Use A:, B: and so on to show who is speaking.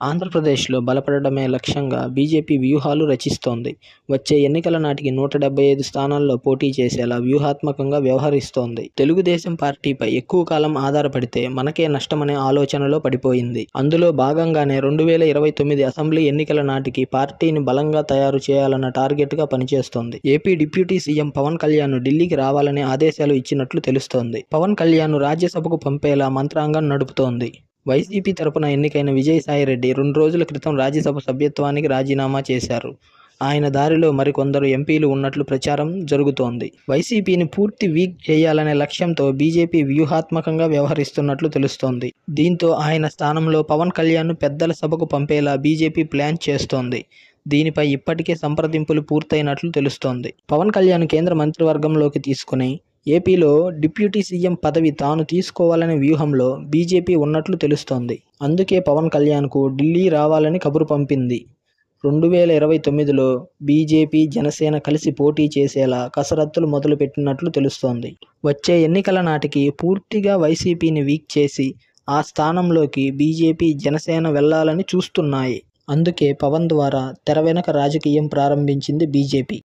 A: ఆంధ్రప్రదేశ్లో బలపడడమే లక్ష్యంగా బీజేపీ వ్యూహాలు రచిస్తోంది. వచ్చే ఎన్నికల నాటికి 175 స్థానాల్లో పోటీ చేసేలా వ్యూహాత్మకంగా వ్యవహరిస్తోంది. తెలుగుదేశం పార్టీపై ఎక్కువ కాలం ఆధారపడితే మనకే నష్టమనే ఆలోచనలో పడిపోయింది. అందులో భాగంగానే 2029 అసెంబ్లీ ఎన్నికల నాటికి పార్టీని బలంగా తయారు చేయాలన్న టార్గెట్గా పనిచేస్తోంది. AP deputy CM Pawan Kalyan ఢిల్లీకి రావాలని ఆదేశాలు ఇచ్చినట్లు తెలుస్తోంది. పవన్ కళ్యాణ్ రాజ్యసభకు పంపేలా మంత్రాంగం నడుపుతోంది. వైసీపీ తరపున ఎన్నికైన విజయసాయిరెడ్డి 2 రోజుల క్రితం రాజ్యసభ సభ్యత్వానికి రాజీనామా చేశారు. ఆయన దారిలో మరికొందరు ఎంపీలు ఉన్నట్లు ప్రచారం జరుగుతోంది. వైసీపీని పూర్తి వీక్ చేయాలనే లక్ష్యంతో బీజేపీ వ్యూహాత్మకంగా వ్యవహరిస్తున్నట్లు తెలుస్తోంది. దీంతో ఆయన స్థానంలో పవన్ కళ్యాణ్ను పెద్దల సభకు పంపేలా బీజేపీ ప్లాన్ చేస్తోంది. దీనిపై ఇప్పటికే సంప్రదింపులు పూర్తయినట్లు తెలుస్తోంది. పవన్ కళ్యాణ్ కేంద్ర మంత్రివర్గంలోకి తీసుకుని ఏపీలో డిప్యూటీ సీఎం పదవి తాను తీసుకోవాలనే వ్యూహంలో బీజేపీ ఉన్నట్లు తెలుస్తోంది. అందుకే పవన్ కళ్యాణ్కు ఢిల్లీ రావాలని కబురు పంపింది. 2029లో బీజేపీ, జనసేన కలిసి పోటీ చేసేలా కసరత్తులు మొదలుపెట్టినట్లు తెలుస్తోంది. వచ్చే ఎన్నికల నాటికి పూర్తిగా వైసీపీని వీక్ చేసి ఆ స్థానంలోకి బీజేపీ, జనసేన వెళ్లాలని చూస్తున్నాయి. అందుకే పవన్ ద్వారా తెర వెనుక రాజకీయం ప్రారంభించింది బీజేపీ.